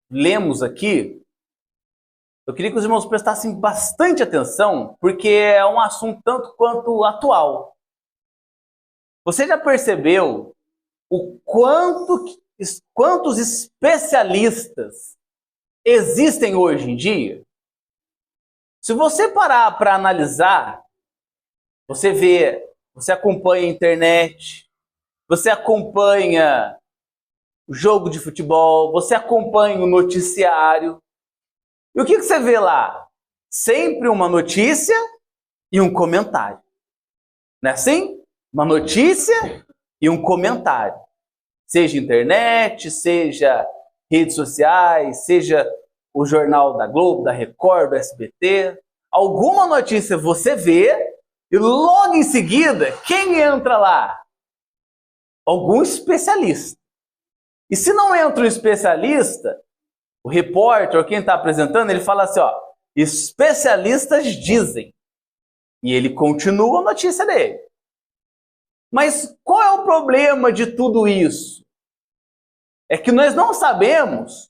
lemos aqui, eu queria que os irmãos prestassem bastante atenção, porque é um assunto tanto quanto atual. Você já percebeu o quantos especialistas existem hoje em dia? Se você parar para analisar, você vê, você acompanha a internet, você acompanha o jogo de futebol, você acompanha o noticiário. E o que você vê lá? Sempre uma notícia e um comentário. Não é assim? Uma notícia e um comentário. Seja internet, seja redes sociais, seja o jornal da Globo, da Record, do SBT. Alguma notícia você vê e logo em seguida, quem entra lá? Algum especialista. E se não entra um especialista, o repórter, ou quem está apresentando, ele fala assim, ó, especialistas dizem. E ele continua a notícia dele. Mas qual é o problema de tudo isso? É que nós não sabemos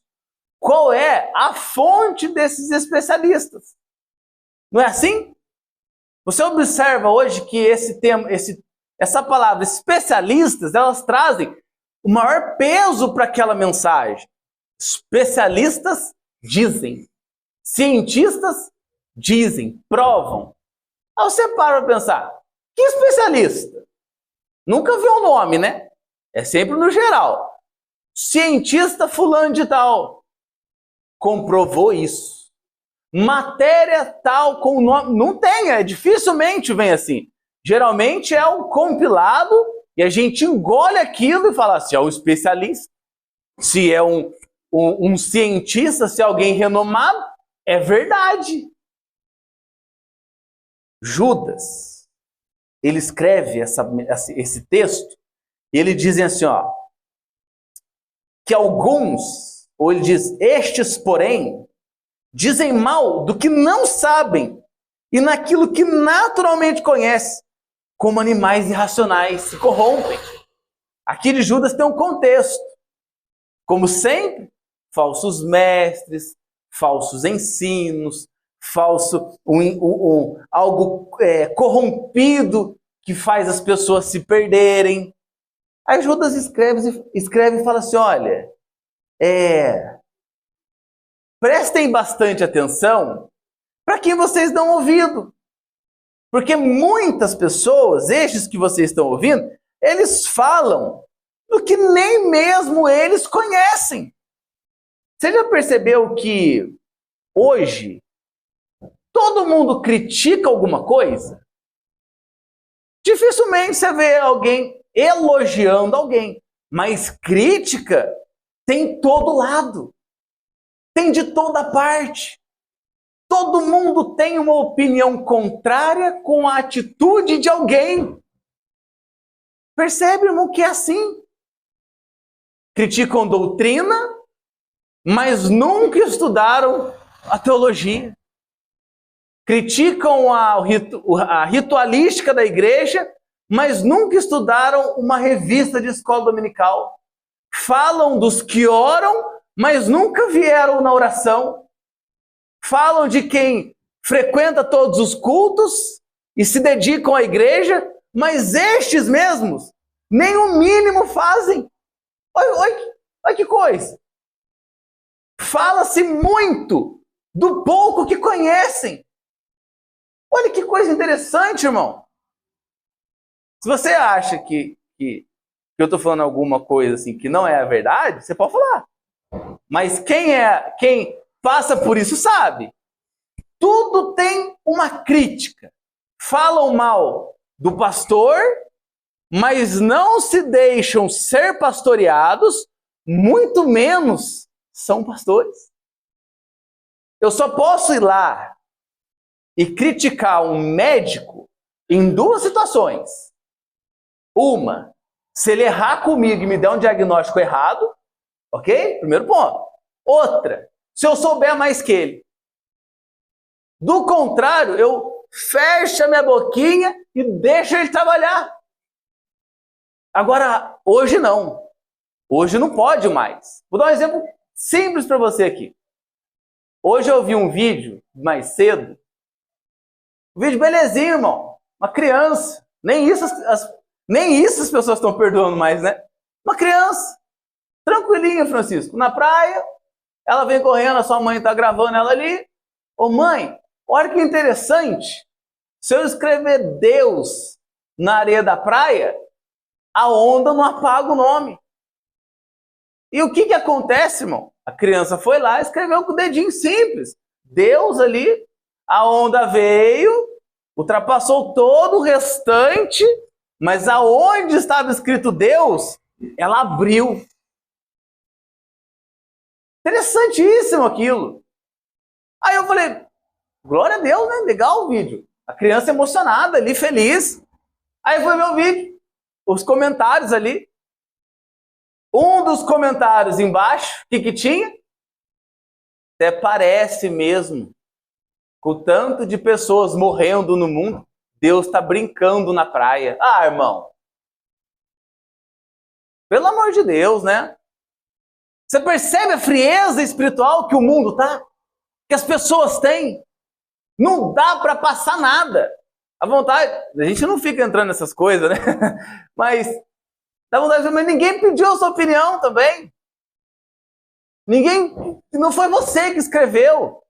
qual é a fonte desses especialistas. Não é assim? Você observa hoje que essa palavra especialistas, elas trazem o maior peso para aquela mensagem. Especialistas dizem. Cientistas dizem, provam. Aí você para pensar, que especialista? Nunca viu o nome, né? É sempre no geral. Cientista fulano de tal comprovou isso. Matéria tal com o nome. Não tem, dificilmente vem assim. Geralmente é um compilado e a gente engole aquilo e fala assim, é um especialista. Se é um cientista, se é alguém renomado, é verdade. Judas, ele escreve esse texto e ele diz assim, ó, que alguns, ou ele diz, estes, porém, dizem mal do que não sabem e naquilo que naturalmente conhecem, como animais irracionais se corrompem. Aqui de Judas tem um contexto. Como sempre, falsos mestres, falsos ensinos, algo corrompido que faz as pessoas se perderem. Aí Judas escreve e fala assim, olha, prestem bastante atenção para quem vocês dão ouvido. Porque muitas pessoas, estes que vocês estão ouvindo, eles falam do que nem mesmo eles conhecem. Você já percebeu que hoje todo mundo critica alguma coisa? Dificilmente você vê alguém elogiando alguém, mas crítica tem todo lado, tem de toda parte. Todo mundo tem uma opinião contrária com a atitude de alguém. Percebe, irmão, que é assim? Criticam doutrina, mas nunca estudaram a teologia. Criticam a ritualística da igreja, mas nunca estudaram uma revista de escola dominical. Falam dos que oram, mas nunca vieram na oração. Falam de quem frequenta todos os cultos e se dedicam à igreja, mas estes mesmos nem o mínimo fazem. Olha que coisa. Fala-se muito do pouco que conhecem. Olha que coisa interessante, irmão. Se você acha que eu estou falando alguma coisa assim que não é a verdade, você pode falar. Mas quem passa por isso sabe. Tudo tem uma crítica. Falam mal do pastor, mas não se deixam ser pastoreados, muito menos são pastores. Eu só posso ir lá e criticar um médico em duas situações. Uma, se ele errar comigo e me der um diagnóstico errado, ok? Primeiro ponto. Outra, se eu souber mais que ele. Do contrário, eu fecho a minha boquinha e deixo ele trabalhar. Agora, hoje não. Hoje não pode mais. Vou dar um exemplo simples para você aqui. Hoje eu vi um vídeo mais cedo. Um vídeo belezinho, irmão. Uma criança. Nem isso as pessoas estão perdoando mais, né? Uma criança. Tranquilinha, Francisco. Na praia, ela vem correndo, a sua mãe está gravando ela ali. Ô mãe, olha que interessante. Se eu escrever Deus na areia da praia, a onda não apaga o nome. E o que acontece, irmão? A criança foi lá e escreveu com o dedinho simples. Deus ali, a onda veio, ultrapassou todo o restante, mas aonde estava escrito Deus, ela abriu. Interessantíssimo aquilo. Aí eu falei, glória a Deus, né? Legal o vídeo. A criança emocionada ali, feliz. Aí foi ver o vídeo, os comentários ali. Um dos comentários embaixo, o que tinha? Até parece mesmo, com o tanto de pessoas morrendo no mundo, Deus está brincando na praia. Ah, irmão. Pelo amor de Deus, né? Você percebe a frieza espiritual que o mundo tá? Que as pessoas têm? Não dá para passar nada. A vontade, a gente não fica entrando nessas coisas, né? Mas dá vontade, mas ninguém pediu a sua opinião também. Não foi você que escreveu.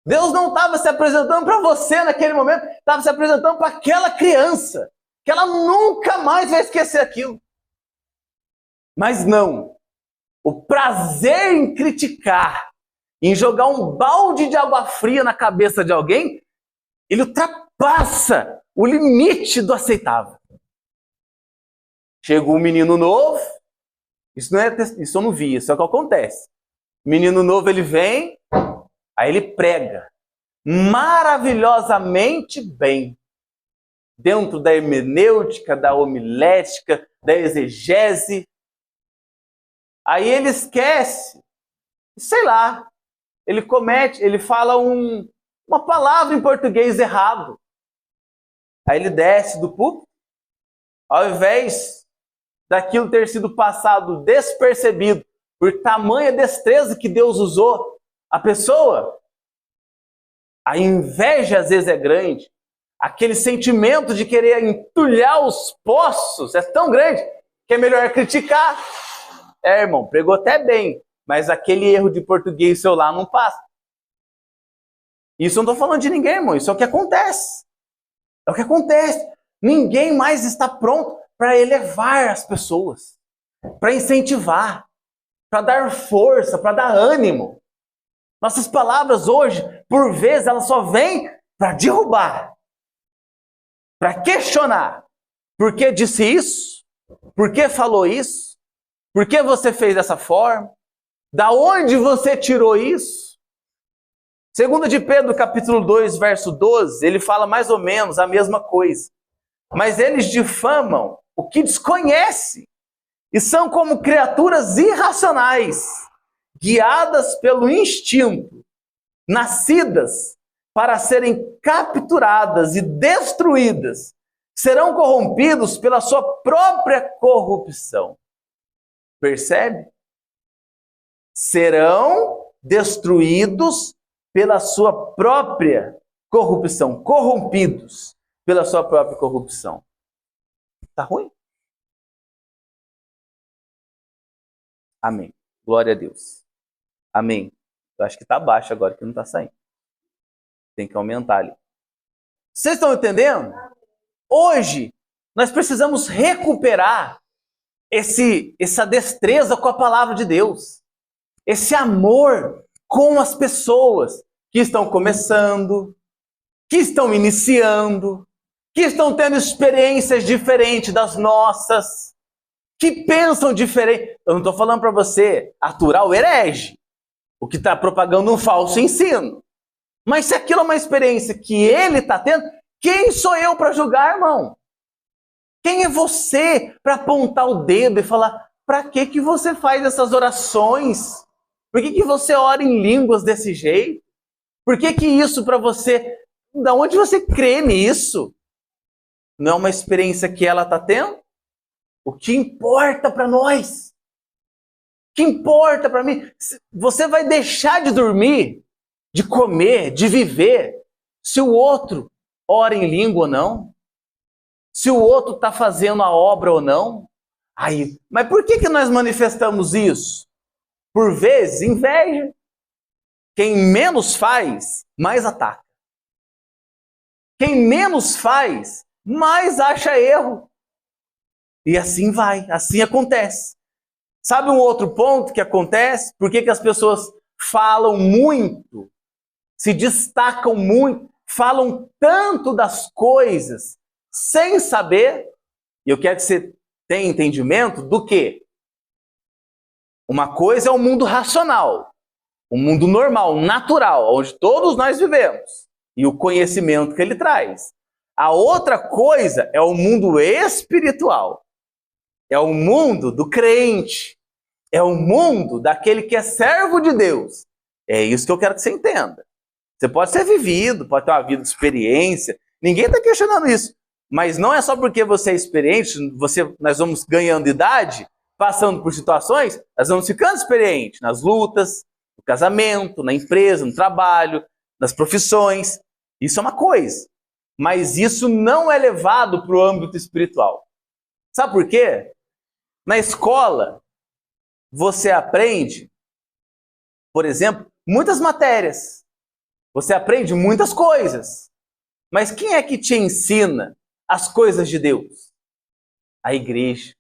Deus não estava se apresentando para você naquele momento, estava se apresentando para aquela criança, que ela nunca mais vai esquecer aquilo. Mas não. O prazer em criticar, em jogar um balde de água fria na cabeça de alguém, ele ultrapassa o limite do aceitável. Chegou um menino novo, isso eu não vi, isso é o que acontece. Menino novo, ele vem, aí ele prega maravilhosamente bem, dentro da hermenêutica, da homilética, da exegese. Aí ele esquece, sei lá, ele fala uma palavra em português errado. Aí ele desce do púlpito, ao invés daquilo ter sido passado despercebido, por tamanha destreza que Deus usou a pessoa, a inveja às vezes é grande, aquele sentimento de querer entulhar os poços é tão grande que é melhor criticar. Irmão, pregou até bem, mas aquele erro de português seu lá não passa. Isso eu não estou falando de ninguém, irmão, isso é o que acontece. É o que acontece. Ninguém mais está pronto para elevar as pessoas, para incentivar, para dar força, para dar ânimo. Nossas palavras hoje, por vezes, elas só vêm para derrubar, para questionar. Por que disse isso? Por que falou isso? Por que você fez dessa forma? Da onde você tirou isso? 2 de Pedro, capítulo 2, verso 12, ele fala mais ou menos a mesma coisa. Mas eles difamam o que desconhecem e são como criaturas irracionais, guiadas pelo instinto, nascidas para serem capturadas e destruídas, serão corrompidos pela sua própria corrupção. Percebe? Serão destruídos pela sua própria corrupção, corrompidos pela sua própria corrupção. Tá ruim? Amém. Glória a Deus. Amém. Eu acho que tá baixo agora, que não tá saindo. Tem que aumentar ali. Vocês estão entendendo? Hoje, nós precisamos recuperar essa destreza com a palavra de Deus. Esse amor com as pessoas que estão começando, que estão iniciando, que estão tendo experiências diferentes das nossas, que pensam diferente. Eu não estou falando para você aturar o herege, o que está propagando um falso ensino. Mas se aquilo é uma experiência que ele está tendo, quem sou eu para julgar, irmão? Quem é você para apontar o dedo e falar, para que você faz essas orações? Por que você ora em línguas desse jeito? Por que isso para você, da onde você crê nisso? Não é uma experiência que ela está tendo? O que importa para nós que importa para mim? Você vai deixar de dormir, de comer, de viver, se o outro ora em língua ou não? Se o outro está fazendo a obra ou não? Aí, mas por que nós manifestamos isso? Por vezes, inveja. Quem menos faz, mais ataca. Quem menos faz, mais acha erro. E assim vai, assim acontece. Sabe um outro ponto que acontece? Por que as pessoas falam muito, se destacam muito, falam tanto das coisas, sem saber? E eu quero que você tenha entendimento do quê? Uma coisa é o mundo racional, o mundo normal, natural, onde todos nós vivemos, e o conhecimento que ele traz. A outra coisa é o mundo espiritual. É o mundo do crente. É o mundo daquele que é servo de Deus. É isso que eu quero que você entenda. Você pode ser vivido, pode ter uma vida de experiência. Ninguém está questionando isso. Mas não é só porque você é experiente, nós vamos ganhando idade, passando por situações, nós vamos ficando experientes nas lutas, no casamento, na empresa, no trabalho, nas profissões. Isso é uma coisa. Mas isso não é levado para o âmbito espiritual. Sabe por quê? Na escola, você aprende, por exemplo, muitas matérias. Você aprende muitas coisas. Mas quem é que te ensina as coisas de Deus? A igreja.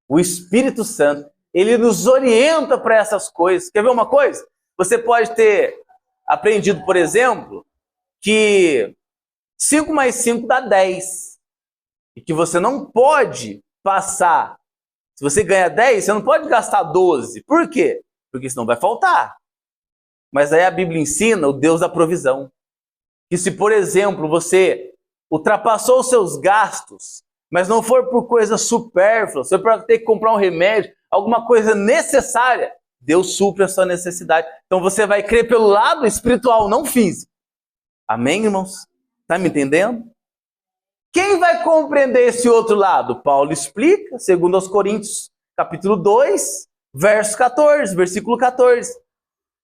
O Espírito Santo. Ele nos orienta para essas coisas. Quer ver uma coisa? Você pode ter aprendido, por exemplo, que 5 mais 5 dá 10. E que você não pode passar. Se você ganha 10, você não pode gastar 12. Por quê? Porque senão vai faltar. Mas aí a Bíblia ensina o Deus da provisão. Que se, por exemplo, você ultrapassou os seus gastos, mas não for por coisa supérflua, você pode ter que comprar um remédio, alguma coisa necessária, Deus supre a sua necessidade. Então você vai crer pelo lado espiritual, não físico. Amém, irmãos? Está me entendendo? Quem vai compreender esse outro lado? Paulo explica, segundo aos Coríntios, capítulo 2, versículo 14.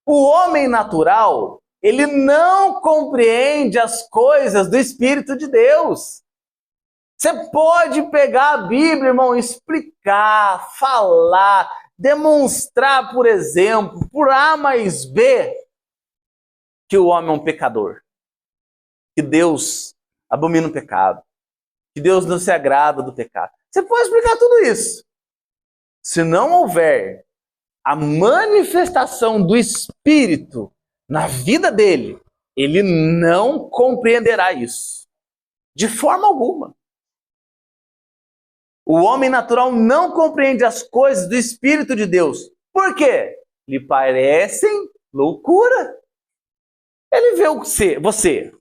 O homem natural, ele não compreende as coisas do Espírito de Deus. Você pode pegar a Bíblia, irmão, explicar, falar, demonstrar, por exemplo, por A mais B, que o homem é um pecador. Que Deus abomina o pecado. Que Deus não se agrada do pecado. Você pode explicar tudo isso. Se não houver a manifestação do Espírito na vida dele, ele não compreenderá isso. De forma alguma. O homem natural não compreende as coisas do Espírito de Deus. Por quê? Lhe parecem loucura. Ele vê você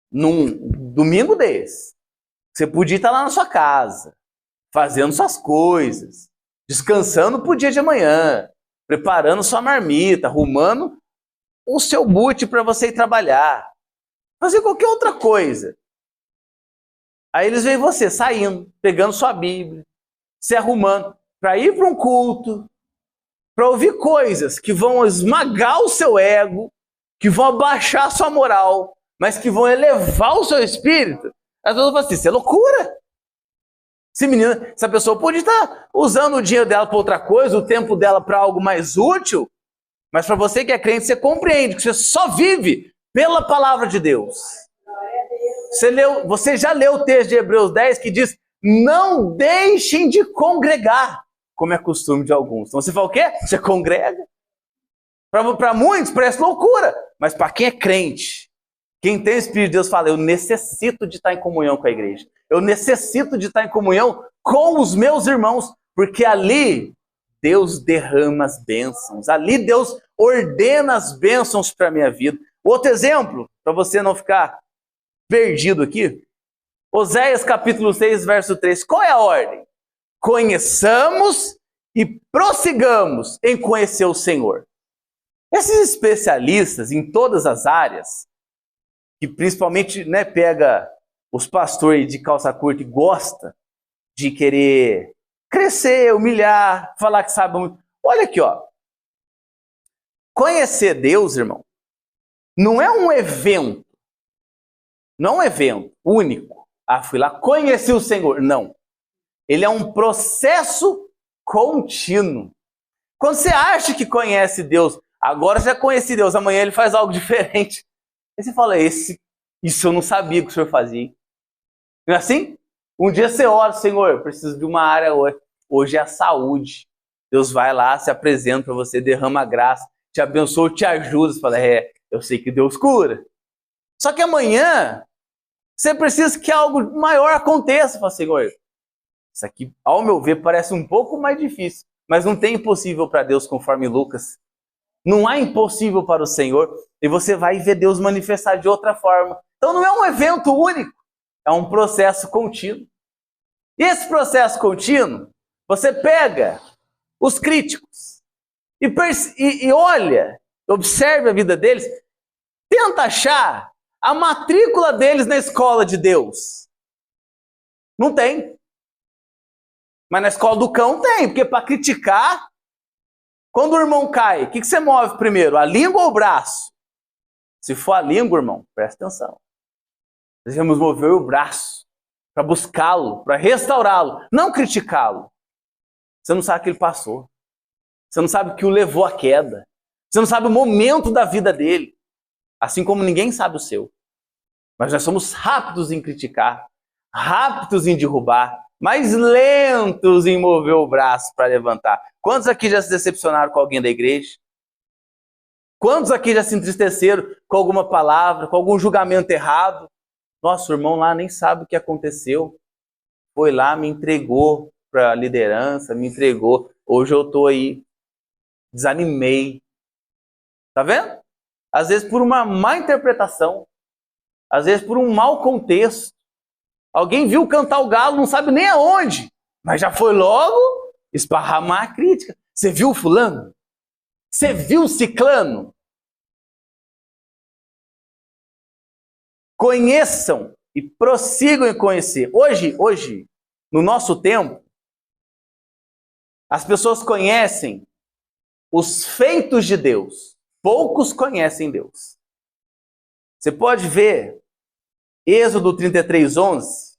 num domingo desse. Você podia estar lá na sua casa, fazendo suas coisas, descansando para o dia de amanhã, preparando sua marmita, arrumando o seu boot para você ir trabalhar, fazer qualquer outra coisa. Aí eles veem você saindo, pegando sua Bíblia, se arrumando para ir para um culto, para ouvir coisas que vão esmagar o seu ego, que vão abaixar a sua moral, mas que vão elevar o seu espírito. As pessoas falam assim, isso é loucura. Essa pessoa pode estar usando o dinheiro dela para outra coisa, o tempo dela para algo mais útil, mas para você que é crente, você compreende que você só vive pela palavra de Deus. Você já leu o texto de Hebreus 10 que diz, não deixem de congregar, como é costume de alguns. Então você fala o quê? Você congrega. Para muitos parece loucura, mas para quem é crente, quem tem o Espírito de Deus fala, eu necessito de estar em comunhão com a igreja. Eu necessito de estar em comunhão com os meus irmãos, porque ali Deus derrama as bênçãos. Ali Deus ordena as bênçãos para a minha vida. Outro exemplo, para você não ficar perdido aqui. Oséias capítulo 6, verso 3. Qual é a ordem? Conheçamos e prossigamos em conhecer o Senhor. Esses especialistas em todas as áreas, que principalmente pega os pastores de calça curta e gosta de querer crescer, humilhar, falar que sabe muito. Olha aqui, ó. Conhecer Deus, irmão, não é um evento. Não é um evento único. Ah, fui lá, conheci o Senhor. Não. Ele é um processo contínuo. Quando você acha que conhece Deus, agora já conheci Deus, amanhã ele faz algo diferente. Aí você fala, isso eu não sabia que o Senhor fazia. Não é assim? Um dia você ora, Senhor, eu preciso de uma área hoje. Hoje é a saúde. Deus vai lá, se apresenta para você, derrama a graça, te abençoa, te ajuda. Você fala, eu sei que Deus cura. Só que amanhã, você precisa que algo maior aconteça. Você fala, Senhor, isso aqui, ao meu ver, parece um pouco mais difícil. Mas não tem impossível para Deus, conforme Lucas. Não há impossível para o Senhor. E você vai ver Deus manifestar de outra forma. Então não é um evento único. É um processo contínuo. E esse processo contínuo, você pega os críticos e olha, observe a vida deles, tenta achar a matrícula deles na escola de Deus. Não tem. Mas na escola do cão tem, porque para criticar, quando o irmão cai, o que você move primeiro? A língua ou o braço? Se for a língua, irmão, presta atenção. Devemos mover o braço para buscá-lo, para restaurá-lo, não criticá-lo. Você não sabe o que ele passou. Você não sabe o que o levou à queda. Você não sabe o momento da vida dele. Assim como ninguém sabe o seu. Mas nós somos rápidos em criticar, rápidos em derrubar, mas lentos em mover o braço para levantar. Quantos aqui já se decepcionaram com alguém da igreja? Quantos aqui já se entristeceram com alguma palavra, com algum julgamento errado? Nosso irmão lá nem sabe o que aconteceu. Foi lá, me entregou para a liderança, me entregou. Hoje eu estou aí, desanimei. Tá vendo? Às vezes por uma má interpretação, às vezes por um mau contexto. Alguém viu cantar o galo, não sabe nem aonde, mas já foi logo esparramar a crítica. Você viu o fulano? Você viu o ciclano? Conheçam e prossigam em conhecer. Hoje, no nosso tempo, as pessoas conhecem os feitos de Deus. Poucos conhecem Deus. Você pode ver Êxodo 33:11.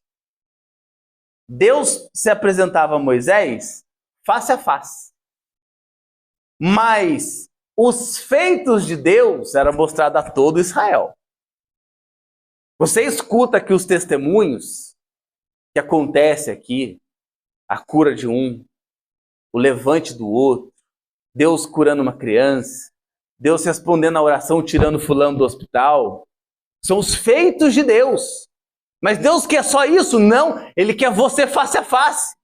Deus se apresentava a Moisés face a face. Mas os feitos de Deus eram mostrados a todo Israel. Você escuta aqui os testemunhos que acontece aqui, a cura de um, o levante do outro, Deus curando uma criança, Deus respondendo a oração, tirando fulano do hospital. São os feitos de Deus. Mas Deus quer só isso? Não. Ele quer você face a face.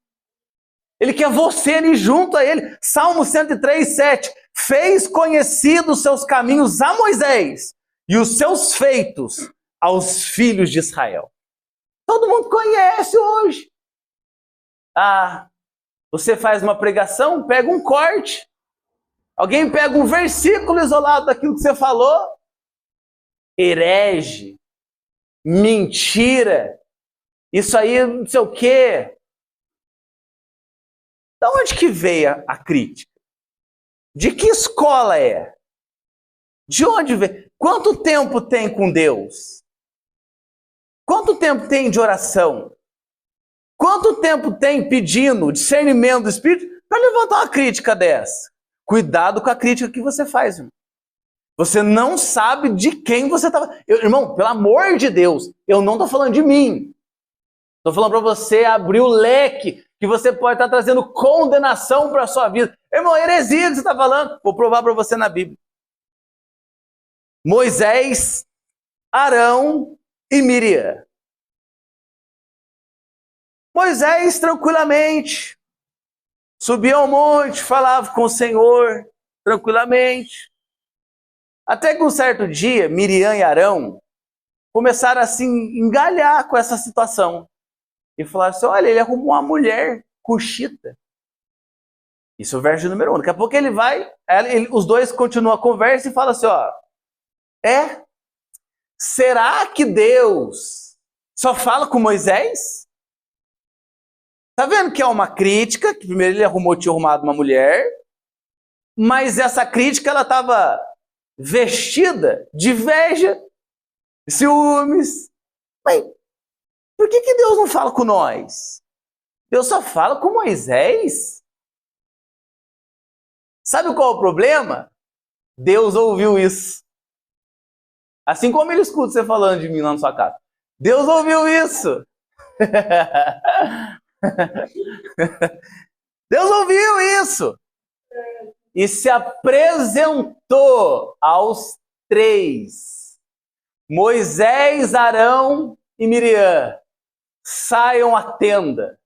Ele quer você ali junto a Ele. Salmo 103:7. Fez conhecidos os seus caminhos a Moisés e os seus feitos aos filhos de Israel. Todo mundo conhece hoje. Você faz uma pregação, pega um corte. Alguém pega um versículo isolado daquilo que você falou. Herege. Mentira. Isso aí não sei o quê. Da onde que veio a crítica? De que escola é? De onde veio? Quanto tempo tem com Deus? Quanto tempo tem de oração? Quanto tempo tem pedindo discernimento do Espírito para levantar uma crítica dessa? Cuidado com a crítica que você faz, irmão. Você não sabe de quem você está... Irmão, pelo amor de Deus, eu não estou falando de mim. Estou falando para você abrir o leque que você pode estar trazendo condenação para a sua vida. Irmão, heresia que você está falando. Vou provar para você na Bíblia. Moisés, Arão e Miriam. Moisés tranquilamente subia ao monte, falava com o Senhor tranquilamente. Até que um certo dia, Miriam e Arão começaram a se engalhar com essa situação. E falaram assim, olha, ele arrumou uma mulher cuxita. Isso é o verso número 1. Daqui a pouco ele vai, os dois continuam a conversa e falam assim, será que Deus só fala com Moisés? Tá vendo que é uma crítica, que primeiro ele tinha arrumado uma mulher, Mas essa crítica, ela estava vestida de inveja, ciúmes. Mas por que Deus não fala com nós? Deus só fala com Moisés? Sabe qual é o problema? Deus ouviu isso. Assim como ele escuta você falando de mim lá na sua casa. Deus ouviu isso. Deus ouviu isso. E se apresentou aos três. Moisés, Arão e Miriam. Saiam à tenda.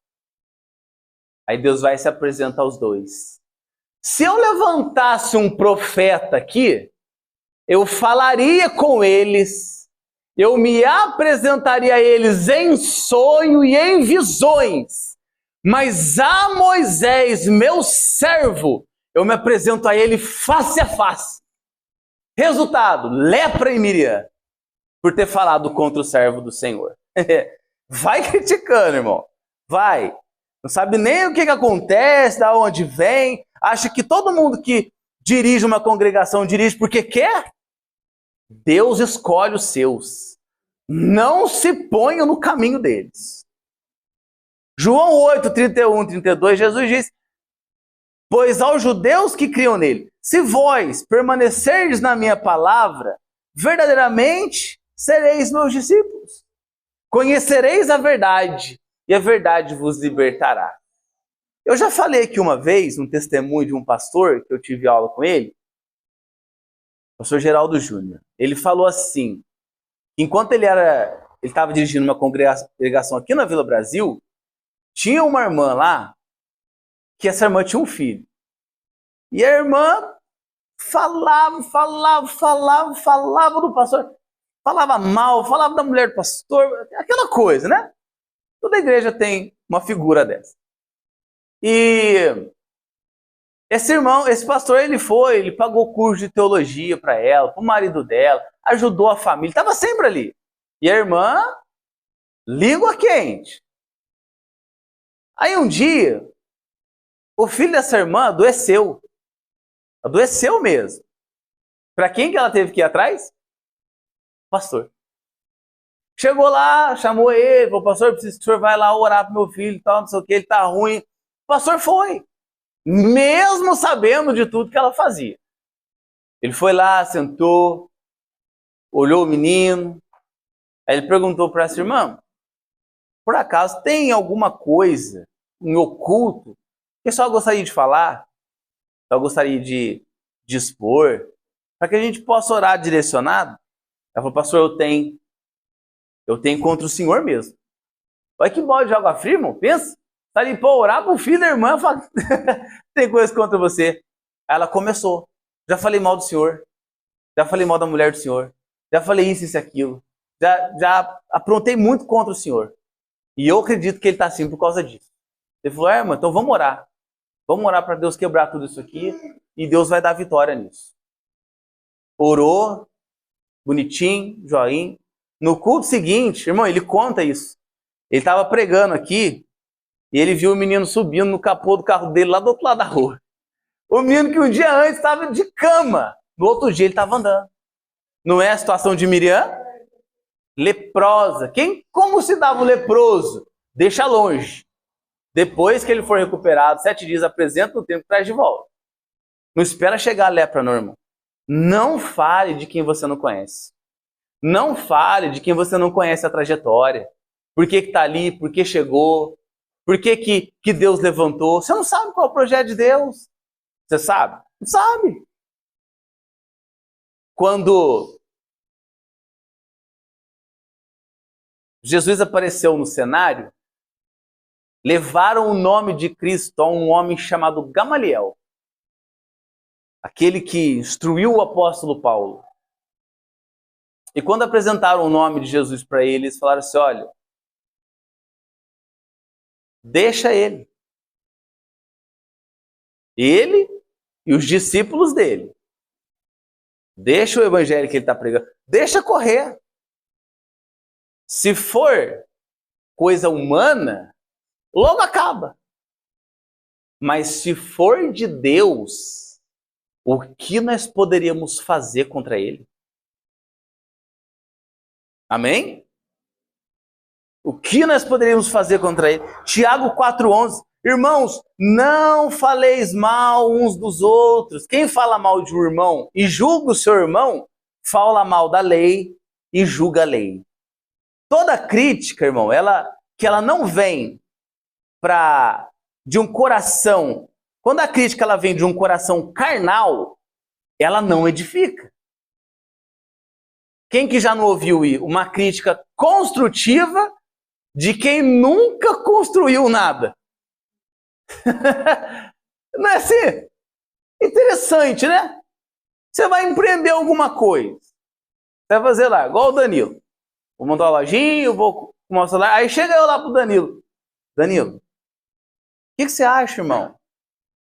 Aí Deus vai se apresentar aos dois. Se eu levantasse um profeta aqui, eu falaria com eles, eu me apresentaria a eles em sonho e em visões. Mas a Moisés, meu servo, eu me apresento a ele face a face. Resultado, lepra em Miriam, por ter falado contra o servo do Senhor. Vai criticando, irmão. Vai. Não sabe nem o que acontece, da onde vem. Acha que todo mundo que dirige uma congregação dirige porque quer? Deus escolhe os seus. Não se ponham no caminho deles. João 8, 31, 32, Jesus diz: pois aos judeus que criam nele, se vós permanecerdes na minha palavra, verdadeiramente sereis meus discípulos. Conhecereis a verdade, e a verdade vos libertará. Eu já falei aqui uma vez, um testemunho de um pastor, que eu tive aula com ele, pastor Geraldo Júnior. Ele falou assim, enquanto ele estava dirigindo uma congregação aqui na Vila Brasil, tinha uma irmã lá, que essa irmã tinha um filho. E a irmã falava do pastor, falava mal, falava da mulher do pastor, aquela coisa, né? Toda igreja tem uma figura dessa. E esse irmão, esse pastor, ele pagou curso de teologia para ela, para o marido dela, ajudou a família, estava sempre ali. E a irmã, língua quente. Aí um dia, o filho dessa irmã adoeceu. Adoeceu mesmo. Para quem que ela teve que ir atrás? Pastor. Chegou lá, chamou ele, falou: pastor, preciso que o senhor vai lá orar para meu filho e tal, não sei o que, ele tá ruim. O pastor foi. Mesmo sabendo de tudo que ela fazia. Ele foi lá, sentou, olhou o menino, aí ele perguntou para essa irmã: por acaso tem alguma coisa em oculto que só gostaria de falar, só gostaria de expor, para que a gente possa orar direcionado? Ela falou: pastor, eu tenho contra o senhor mesmo. Olha que balde de água fria, irmão, pensa. Tá ali para orar pro filho da irmã, fala: tem coisa contra você. Aí ela começou: já falei mal do senhor, já falei mal da mulher do senhor, já falei isso e aquilo, já aprontei muito contra o senhor. E eu acredito que ele está assim por causa disso. Ele falou: irmã, então vamos orar para Deus quebrar tudo isso aqui e Deus vai dar vitória nisso. Orou, bonitinho, joinha. No culto seguinte, irmão, ele conta isso. Ele estava pregando aqui e ele viu o menino subindo no capô do carro dele lá do outro lado da rua. O menino que um dia antes estava de cama, no outro dia ele estava andando. Não é a situação de Miriam? Leprosa. Como se dava o leproso? Deixa longe. Depois que ele for recuperado, 7 dias, apresenta o tempo e traz de volta. Não espera chegar a lepra, não, irmão. Não fale de quem você não conhece. Não fale de quem você não conhece a trajetória. Por que está ali? Por que chegou? Por que Deus levantou? Você não sabe qual é o projeto de Deus. Você sabe? Não sabe. Quando Jesus apareceu no cenário, levaram o nome de Cristo a um homem chamado Gamaliel. Aquele que instruiu o apóstolo Paulo. E quando apresentaram o nome de Jesus para ele, eles falaram assim: olha, deixa ele. Ele e os discípulos dele. Deixa o evangelho que ele está pregando. Deixa correr. Se for coisa humana, logo acaba. Mas se for de Deus, o que nós poderíamos fazer contra ele? Amém? O que nós poderíamos fazer contra ele? Tiago 4,11. Irmãos, não faleis mal uns dos outros. Quem fala mal de um irmão e julga o seu irmão, fala mal da lei e julga a lei. Toda crítica, irmão, que ela não vem de um coração. Quando a crítica ela vem de um coração carnal, ela não edifica. Quem que já não ouviu uma crítica construtiva de quem nunca construiu nada? Não é assim? Interessante, né? Você vai empreender alguma coisa. Você vai fazer lá, igual o Danilo. Vou montar uma lojinha, vou arrumar o celular. Aí chega eu lá pro Danilo. Danilo, o que você acha, irmão?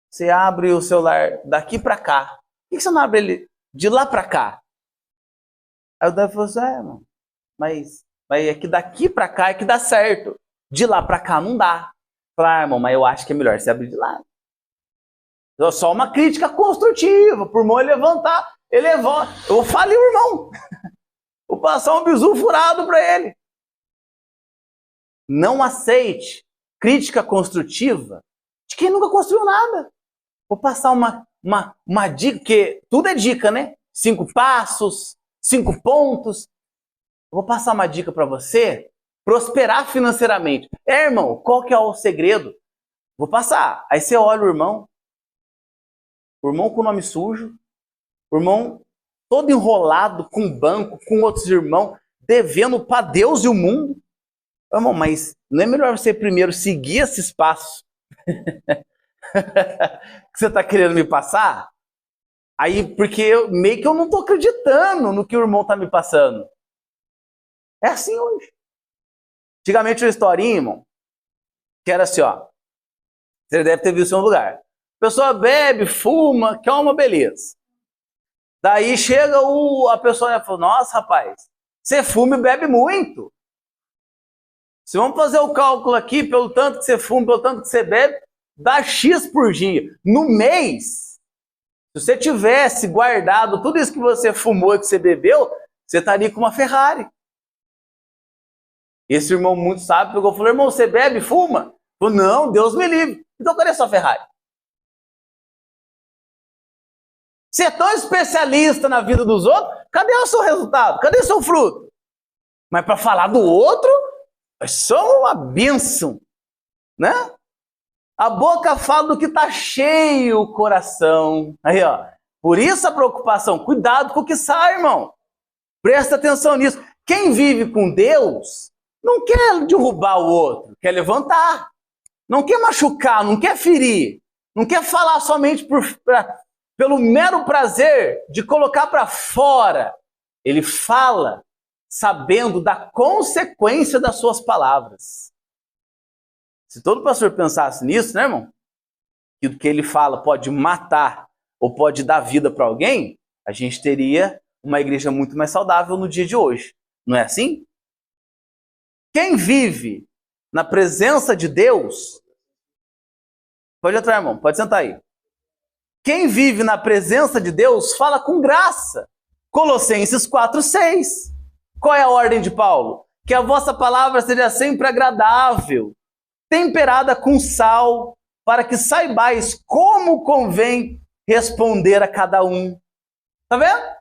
Você abre o celular daqui pra cá. Por que você não abre ele de lá pra cá? Aí o Danilo falou assim, irmão, mas é que daqui pra cá é que dá certo. De lá pra cá não dá. Falei, irmão, mas eu acho que é melhor você abrir de lá. Só uma crítica construtiva, por irmão ele levantar, ele levanta. Eu vou falir o irmão. Vou passar um bizu furado para ele. Não aceite crítica construtiva de quem nunca construiu nada. Vou passar uma dica, porque tudo é dica, né? 5 passos, 5 pontos. Eu vou passar uma dica para você prosperar financeiramente. Irmão, qual que é o segredo? Vou passar. Aí você olha o irmão com o nome sujo, o irmão todo enrolado com o banco, com outros irmãos, devendo para Deus e o mundo. Irmão, mas não é melhor você primeiro seguir esses passos que você está querendo me passar? Aí, porque meio que eu não estou acreditando no que o irmão está me passando. É assim hoje. Antigamente uma historinha, irmão, que era assim, ó. Você deve ter visto em um lugar. A pessoa bebe, fuma, que é uma beleza. Daí chega a pessoa e fala, nossa, rapaz, você fuma e bebe muito. Se vamos fazer o cálculo aqui, pelo tanto que você fuma, pelo tanto que você bebe, dá X por dia. No mês, se você tivesse guardado tudo isso que você fumou e que você bebeu, você estaria com uma Ferrari. Esse irmão muito sábio pegou e falou, irmão, você bebe, fuma? Falou, não, Deus me livre. Então cadê a sua Ferrari? Você é tão especialista na vida dos outros, cadê o seu resultado? Cadê o seu fruto? Mas para falar do outro, nós somos uma bênção, né? A boca fala do que está cheio o coração. Aí, ó. Por isso a preocupação. Cuidado com o que sai, irmão. Presta atenção nisso. Quem vive com Deus não quer derrubar o outro, quer levantar. Não quer machucar, não quer ferir. Não quer falar somente pelo mero prazer de colocar para fora. Ele fala sabendo da consequência das suas palavras. Se todo pastor pensasse nisso, né, irmão? Que o que ele fala pode matar ou pode dar vida para alguém, a gente teria uma igreja muito mais saudável no dia de hoje. Não é assim? Quem vive na presença de Deus... Pode entrar, irmão. Pode sentar aí. Quem vive na presença de Deus fala com graça. Colossenses 4,6. Qual é a ordem de Paulo? Que a vossa palavra seja sempre agradável, temperada com sal, para que saibais como convém responder a cada um. Tá vendo?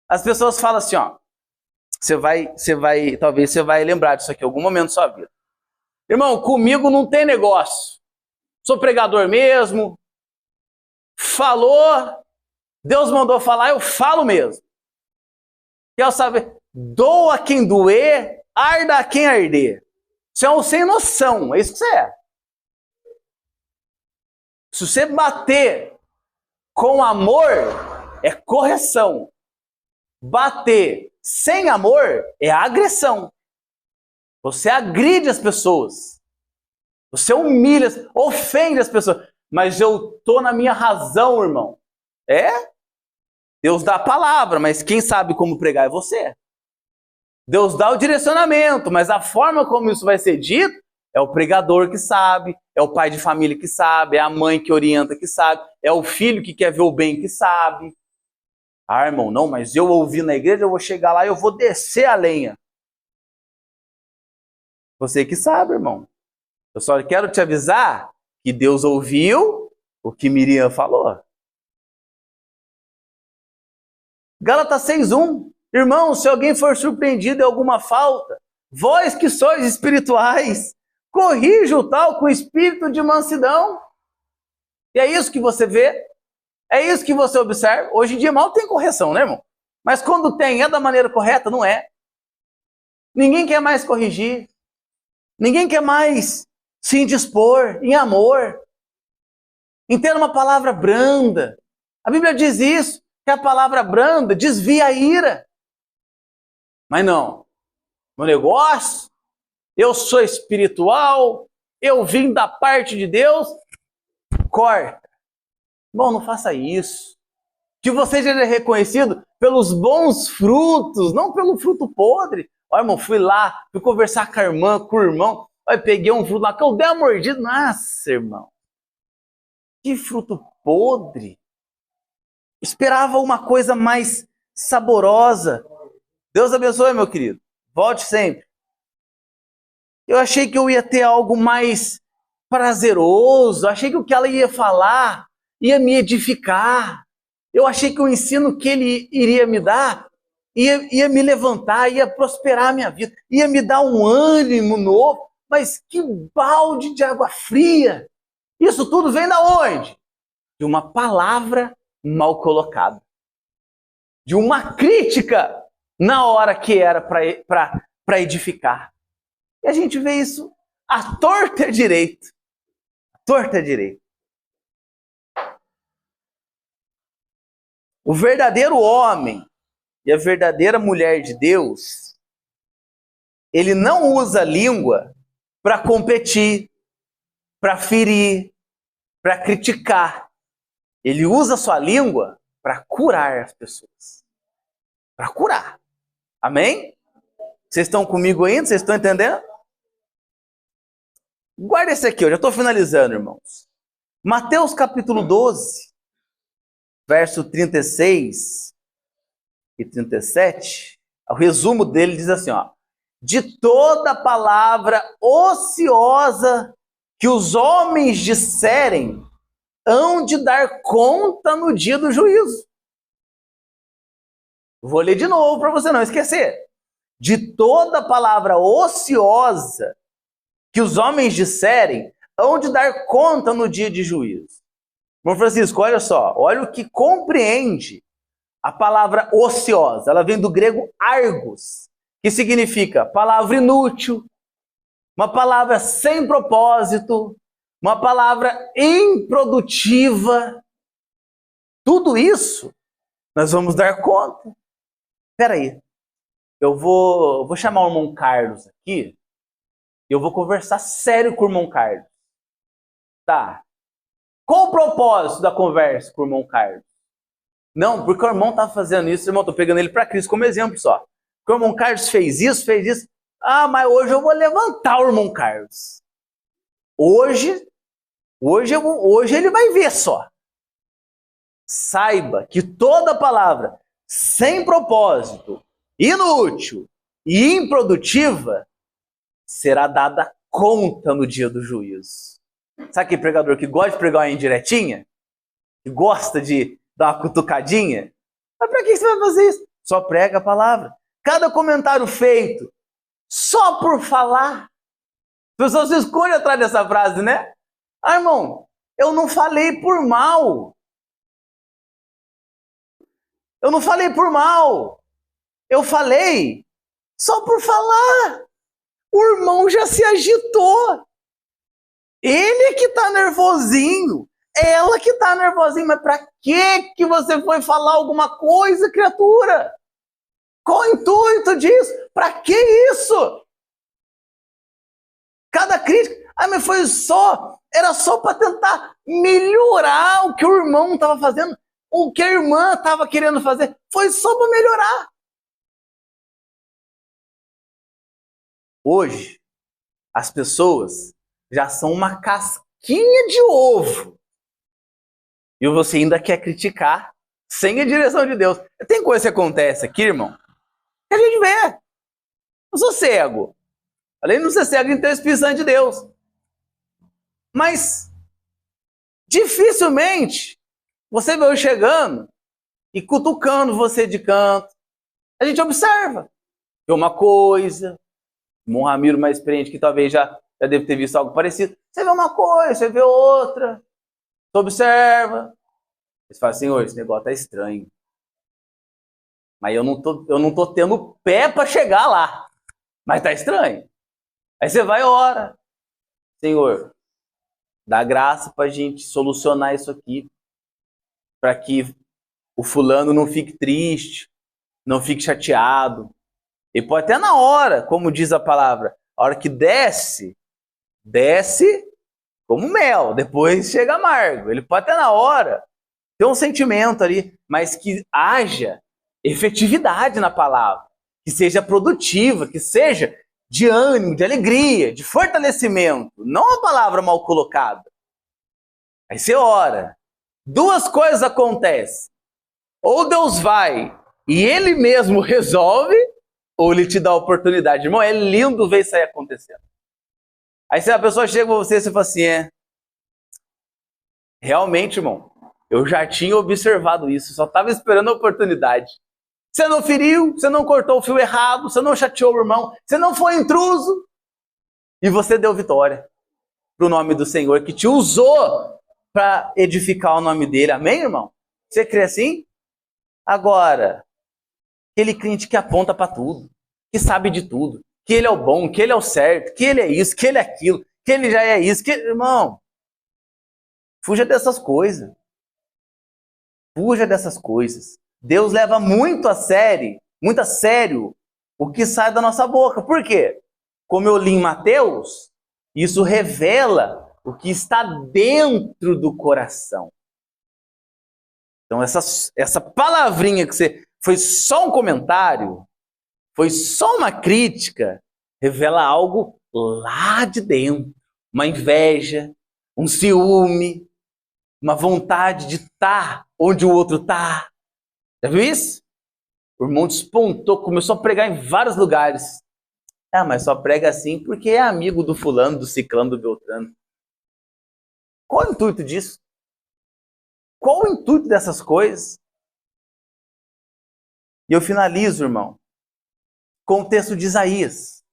As pessoas falam assim, ó. Talvez você vai lembrar disso aqui em algum momento da sua vida. Irmão, comigo não tem negócio. Sou pregador mesmo. Falou, Deus mandou falar, eu falo mesmo. Quer saber? Doa quem doer, arda a quem arder. Você é um sem noção, é isso que você é. Se você bater com amor, é correção. Bater sem amor é agressão. Você agride as pessoas. Você humilha, ofende as pessoas. Mas eu tô na minha razão, irmão. É? Deus dá a palavra, mas quem sabe como pregar é você. Deus dá o direcionamento, mas a forma como isso vai ser dito É o pregador que sabe, é o pai de família que sabe, é a mãe que orienta que sabe, é o filho que quer ver o bem que sabe. Ah, irmão, não, mas eu ouvi na igreja, eu vou chegar lá e eu vou descer a lenha. Você que sabe, irmão. Eu só quero te avisar que Deus ouviu o que Miriam falou. Gálatas 6:1. Irmão, se alguém for surpreendido em alguma falta, vós que sois espirituais, corrija o tal com espírito de mansidão. E é isso que você vê, é isso que você observa. Hoje em dia mal tem correção, né, irmão? Mas quando tem, é da maneira correta? Não é. Ninguém quer mais corrigir. Ninguém quer mais se indispor em amor, em ter uma palavra branda. A Bíblia diz isso, que a palavra branda desvia a ira. Mas não, no negócio, eu sou espiritual, eu vim da parte de Deus, corta. Irmão, não faça isso. Que você seja reconhecido pelos bons frutos, não pelo fruto podre. Olha, irmão, fui lá, fui conversar com a irmã, com o irmão, olha, peguei um fruto lá, que eu dei uma mordida. Nossa, irmão, que fruto podre. Esperava uma coisa mais saborosa. Deus abençoe, meu querido. Volte sempre. Eu achei que eu ia ter algo mais prazeroso. Achei que o que ela ia falar ia me edificar. Eu achei que o ensino que ele iria me dar ia me levantar, ia prosperar a minha vida, ia me dar um ânimo novo. Mas que balde de água fria! Isso tudo vem da onde? De uma palavra mal colocada. De uma crítica na hora que era para edificar. E a gente vê isso à torta direito. À torta direito. O verdadeiro homem e a verdadeira mulher de Deus, ele não usa a língua para competir, para ferir, para criticar. Ele usa a sua língua para curar as pessoas. Para curar. Amém? Vocês estão comigo ainda? Vocês estão entendendo? Guarda esse aqui, eu já estou finalizando, irmãos. Mateus capítulo 12, verso 36 e 37, o resumo dele diz assim, ó: de toda palavra ociosa que os homens disserem, hão de dar conta no dia do juízo. Vou ler de novo para você não esquecer. De toda palavra ociosa que os homens disserem, hão de dar conta no dia de juízo. Irmão Francisco, olha só, olha o que compreende a palavra ociosa. Ela vem do grego argos, que significa palavra inútil, uma palavra sem propósito, uma palavra improdutiva. Tudo isso nós vamos dar conta. Espera aí, eu vou chamar o irmão Carlos aqui, e eu vou conversar sério com o irmão Carlos. Tá. Qual o propósito da conversa com o irmão Carlos? Não, porque o irmão tá fazendo isso, irmão, tô pegando ele para Cristo como exemplo só. Porque o irmão Carlos fez isso. Ah, mas hoje eu vou levantar o irmão Carlos. Hoje ele vai ver só. Saiba que toda palavra sem propósito, inútil e improdutiva será dada conta no dia do juízo. Sabe aquele pregador que gosta de pregar uma indiretinha? Que gosta de dar uma cutucadinha? Mas para que você vai fazer isso? Só prega a palavra. Cada comentário feito só por falar. As pessoas se escondem atrás dessa frase, né? Ah, irmão, eu não falei por mal. Eu não falei por mal. Eu falei só por falar. O irmão já se agitou. Ele que tá nervosinho. Ela que tá nervosinha. Mas pra que você foi falar alguma coisa, criatura? Qual o intuito disso? Pra que isso? Cada crítica. Ah, mas foi só. Era só para tentar melhorar o que o irmão estava fazendo. O que a irmã estava querendo fazer. Foi só para melhorar. Hoje, as pessoas já são uma casquinha de ovo. E você ainda quer criticar sem a direção de Deus. Tem coisa que acontece aqui, irmão, que a gente vê. Eu sou cego. Além de não ser cego, a gente tem o Espírito Santo de Deus. Mas, dificilmente, você vê eu chegando e cutucando você de canto. A gente observa. Vê uma coisa, um Ramiro mais experiente que talvez já deve ter visto algo parecido. Você vê uma coisa, você vê outra. Você observa. Você fala, Senhor, esse negócio tá estranho. Mas eu não tô tendo pé para chegar lá. Mas tá estranho. Aí você vai e ora. Senhor, dá graça pra gente solucionar isso aqui. Para que o fulano não fique triste, não fique chateado. E pode até na hora, como diz a palavra, a hora que desce como mel, depois chega amargo. Ele pode até na hora ter um sentimento ali, mas que haja efetividade na palavra, que seja produtiva, que seja de ânimo, de alegria, de fortalecimento, não uma palavra mal colocada. Aí você ora. Duas coisas acontecem. Ou Deus vai e Ele mesmo resolve, ou Ele te dá a oportunidade. Irmão, é lindo ver isso aí acontecendo. Aí se a pessoa chega pra você e você fala assim, realmente, irmão, eu já tinha observado isso, só estava esperando a oportunidade. Você não feriu, você não cortou o fio errado, você não chateou o irmão, você não foi intruso. E você deu vitória para o nome do Senhor, que te usou para edificar o nome dele. Amém, irmão? Você crê assim? Agora, aquele crente que aponta para tudo, que sabe de tudo, que ele é o bom, que ele é o certo, que ele é isso, que ele é aquilo, que ele já é isso, que... Irmão, fuja dessas coisas. Fuja dessas coisas. Deus leva muito a sério o que sai da nossa boca. Por quê? Como eu li em Mateus, isso revela o que está dentro do coração. Então essa palavrinha que você foi só um comentário, foi só uma crítica, revela algo lá de dentro. Uma inveja, um ciúme, uma vontade de estar onde o outro está. Já viu isso? O irmão despontou, começou a pregar em vários lugares. Ah, mas só prega assim porque é amigo do fulano, do ciclano, do beltrano. Qual o intuito disso? Qual o intuito dessas coisas? E eu finalizo, irmão, com o texto de Isaías,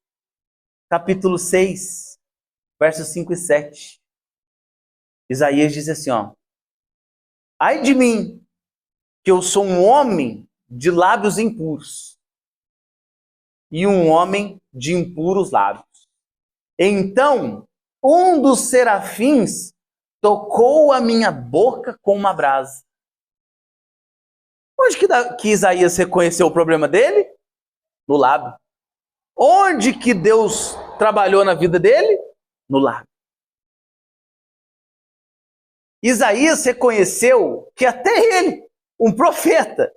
capítulo 6, versos 5 e 7. Isaías diz assim, ó: ai de mim, que eu sou um homem de lábios impuros e um homem de impuros lábios. Então, um dos serafins tocou a minha boca com uma brasa. Onde que Isaías reconheceu o problema dele? No lábio. Onde que Deus trabalhou na vida dele? No lábio. Isaías reconheceu que até ele, um profeta,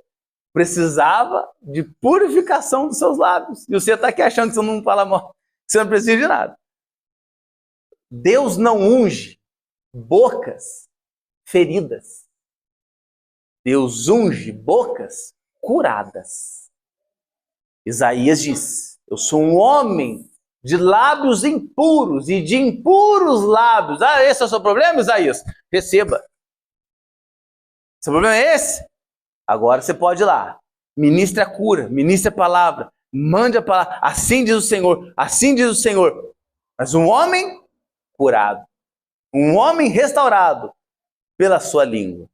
precisava de purificação dos seus lábios. E você está aqui achando que você não fala mal, que você não precisa de nada. Deus não unge bocas feridas. Deus unge bocas curadas. Isaías diz: eu sou um homem de lábios impuros e de impuros lábios. Ah, esse é o seu problema, Isaías? Receba. Seu problema é esse? Agora você pode ir lá. Ministre a cura, ministre a palavra, mande a palavra. Assim diz o Senhor, assim diz o Senhor. Mas um homem curado, um homem restaurado pela sua língua.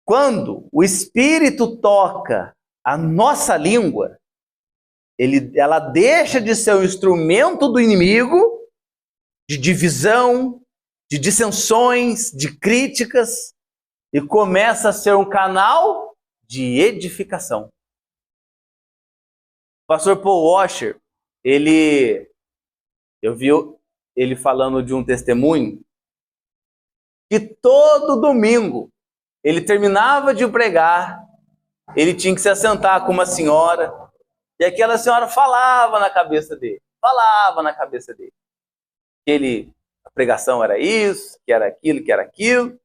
Quando o Espírito toca a nossa língua, ela deixa de ser um instrumento do inimigo, de divisão, de dissensões, de críticas, e começa a ser um canal de edificação. O pastor Paul Washer, eu vi ele falando de um testemunho, que todo domingo ele terminava de pregar, ele tinha que se assentar com uma senhora, e aquela senhora falava na cabeça dele. falava na cabeça dele. A pregação era isso, que era aquilo, que era aquilo.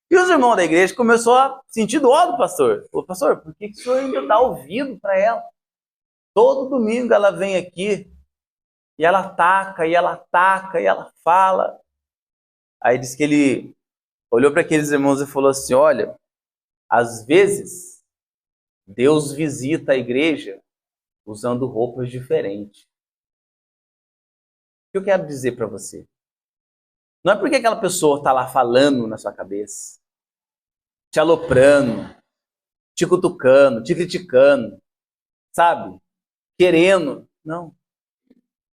E os irmãos da igreja começaram a sentir dó do pastor. Falou, pastor, por que o senhor ainda dá ouvido para ela? Todo domingo ela vem aqui e ela ataca, e ela ataca, e ela fala. Aí diz que ele olhou para aqueles irmãos e falou assim, olha, às vezes Deus visita a igreja usando roupas diferentes. O que eu quero dizer para você? Não é porque aquela pessoa está lá falando na sua cabeça, te aloprando, te cutucando, te criticando, sabe? Querendo. Não.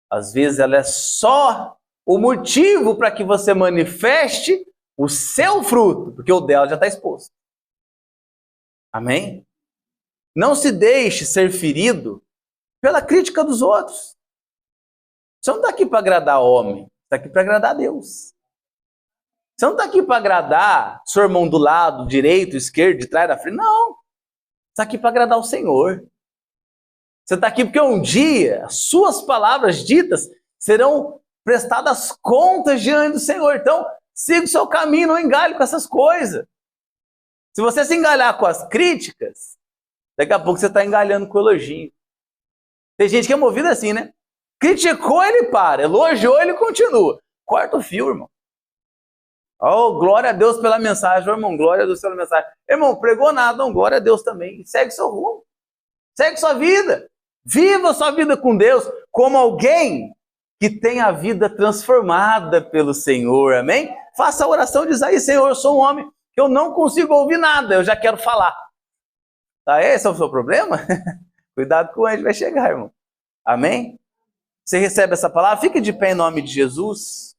Às vezes ela é só o motivo para que você manifeste o seu fruto, porque o dela já está exposto. Amém? Não se deixe ser ferido pela crítica dos outros. Você não está aqui para agradar homem, você está aqui para agradar a Deus. Você não está aqui para agradar seu irmão do lado, direito, esquerdo, de trás, da frente. Não. Você está aqui para agradar o Senhor. Você está aqui porque um dia as suas palavras ditas serão prestadas contas diante do Senhor. Então, siga o seu caminho, não engale com essas coisas. Se você se engalhar com as críticas, daqui a pouco você está engalhando com o elogio. Tem gente que é movida assim, né? Criticou, ele para. Elogiou, ele continua. Corta o fio, irmão. Oh, glória a Deus pela mensagem, oh, irmão. Glória a Deus pela mensagem. Irmão, pregou nada, não. Glória a Deus também. Segue seu rumo. Segue sua vida. Viva sua vida com Deus como alguém que tem a vida transformada pelo Senhor. Amém? Faça a oração de Isaías. Senhor, eu sou um homem que eu não consigo ouvir nada. Eu já quero falar. Tá? Esse é o seu problema? Cuidado com ele, vai chegar, irmão. Amém? Você recebe essa palavra? Fique de pé em nome de Jesus.